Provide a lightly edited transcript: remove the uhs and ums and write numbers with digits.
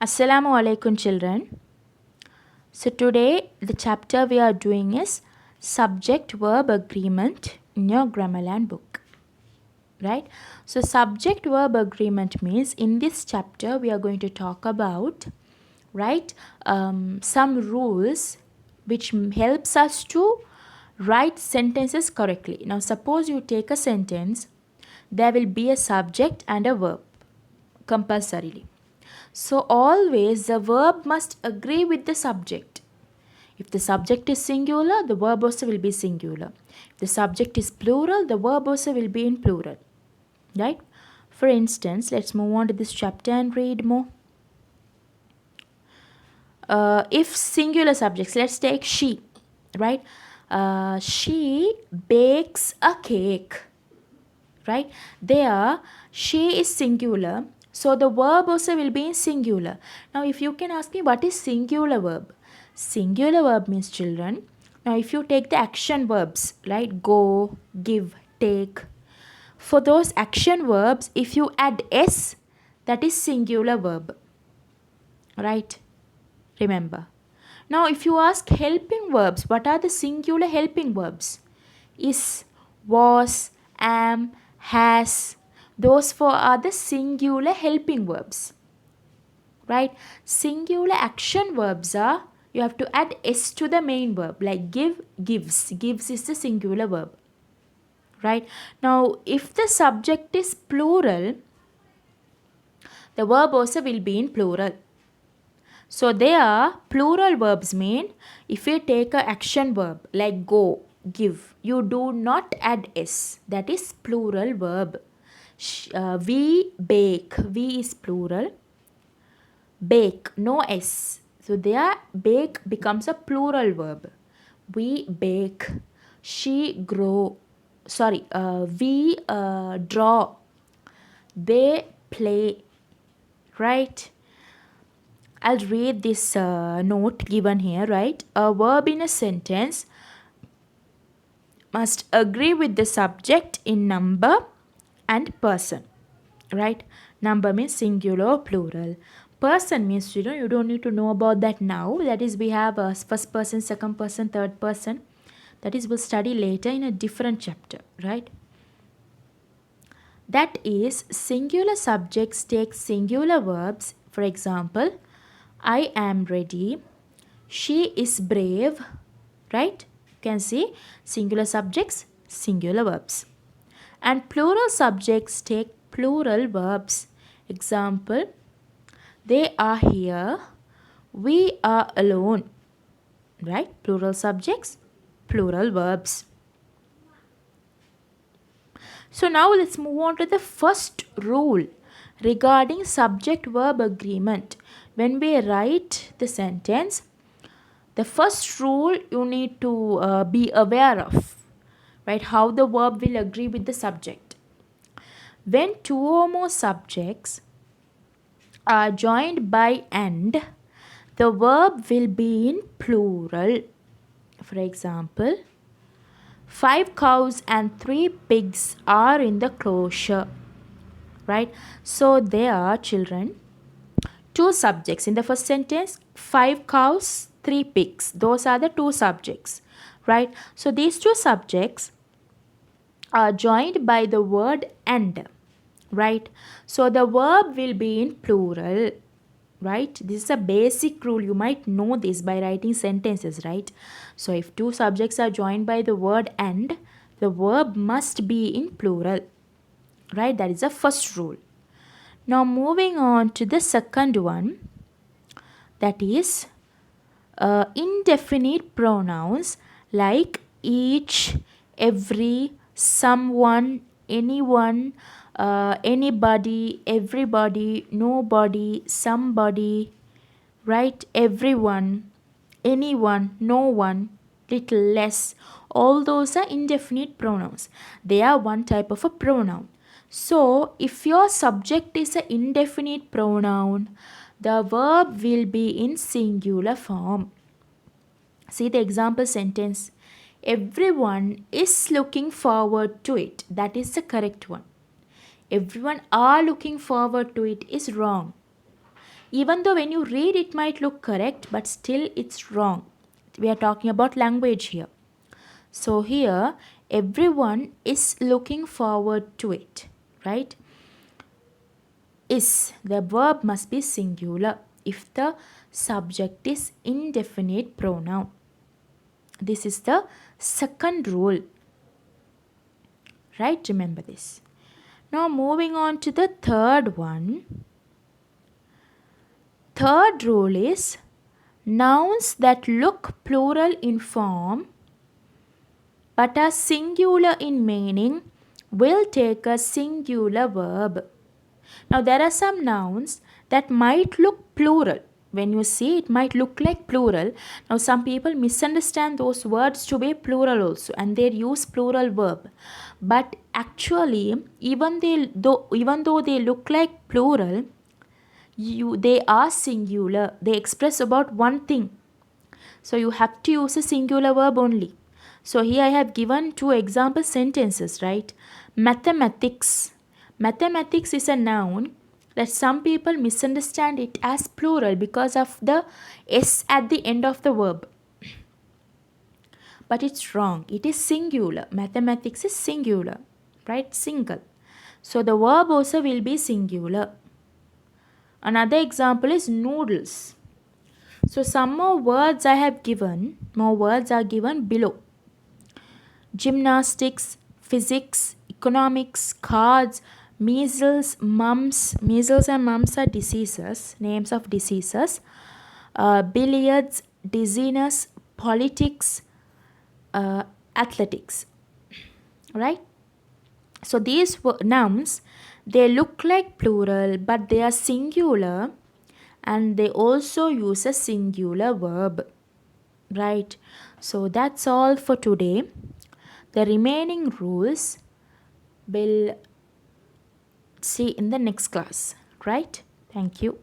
Assalamu alaikum children. So today the chapter we are doing is subject verb agreement in your Grammarland book. Right? So subject verb agreement means in this chapter we are going to talk about some rules which helps us to write sentences correctly. Now suppose you take a sentence, there will be a subject and a verb compulsorily. So always the verb must agree with the subject. If the subject is singular, the verb also will be singular. If the subject is plural, the verb also will be in plural. Right? For instance, let's move on to this chapter and read more. If singular subjects, let's take she. Right? She bakes a cake. Right? There, she is singular. So the verb also will be in singular. Now if you can ask me what is singular verb? Singular verb means children. Now if you take the action verbs, right? Go, give, take. For those action verbs, if you add s, that is singular verb. Right? Remember. Now if you ask helping verbs, what are the singular helping verbs? Is, was, am, has. Those four are the singular helping verbs. Right? Singular action verbs are, you have to add s to the main verb, like give, gives. Gives is the singular verb. Right? Now, if the subject is plural, the verb also will be in plural. So, there, plural verbs mean, if you take an action verb like go, give, you do not add s. That is plural verb. We bake. We is plural. Bake, no s. So there, bake becomes a plural verb. We bake. She grow. Sorry, we draw. They play. Right? I'll read this note given here, right? A verb in a sentence must agree with the subject in number and person. Right? Number means singular or plural. Person means, you don't need to know about that now. That is, we have a first person, second person, third person. That is, we'll study later in a different chapter, right? That is, singular subjects take singular verbs. For example, I am ready. She is brave. Right? You can see singular subjects, singular verbs. And plural subjects take plural verbs. Example, they are here. We are alone. Right? Plural subjects, plural verbs. So now let's move on to the first rule regarding subject verb agreement. When we write the sentence, the first rule you need to be aware of, right? How the verb will agree with the subject. When two or more subjects are joined by and, the verb will be in plural. For example, 5 cows and 3 pigs are in the closure. Right? So there are children, two subjects. In the first sentence, 5 cows, 3 pigs. Those are the two subjects. Right? So these two subjects are joined by the word and. Right? So the verb will be in plural. Right? This is a basic rule. You might know this by writing sentences, right? So if two subjects are joined by the word and, the verb must be in plural. Right? That is the first rule. Now moving on to the second one, that is indefinite pronouns like each, every, someone, anyone, anybody, everybody, nobody, somebody, right? Everyone, anyone, no one, little less. All those are indefinite pronouns. They are one type of a pronoun. So, if your subject is an indefinite pronoun, the verb will be in singular form. See the example sentence. Everyone is looking forward to it. That is the correct one. Everyone are looking forward to it is wrong. Even though when you read it might look correct, but still it's wrong. We are talking about language here. So here, everyone is looking forward to it, right? Is, the verb must be singular if the subject is indefinite pronoun. This is the second rule, right? Remember this. Now moving on to the third one. Third rule is nouns that look plural in form but are singular in meaning will take a singular verb. Now there are some nouns that might look plural. When you see it might look like plural. Now some people misunderstand those words to be plural also and they use plural verb. But actually even though they look like plural, they are singular. They express about one thing. So you have to use a singular verb only. So here I have given two example sentences, right? Mathematics. Mathematics is a noun that some people misunderstand it as plural because of the s at the end of the verb. But it's wrong. It is singular. Mathematics is singular, right? Single. So the verb also will be singular. Another example is noodles. So some more words I have given, more words are given below. Gymnastics, physics, economics, cards, measles, mumps. Measles and mumps are diseases, names of diseases. Billiards, dizziness, politics, athletics. Right? So these nouns, they look like plural but they are singular and they also use a singular verb, right? So that's all for today. The remaining rules we'll see in the next class, right? Thank you.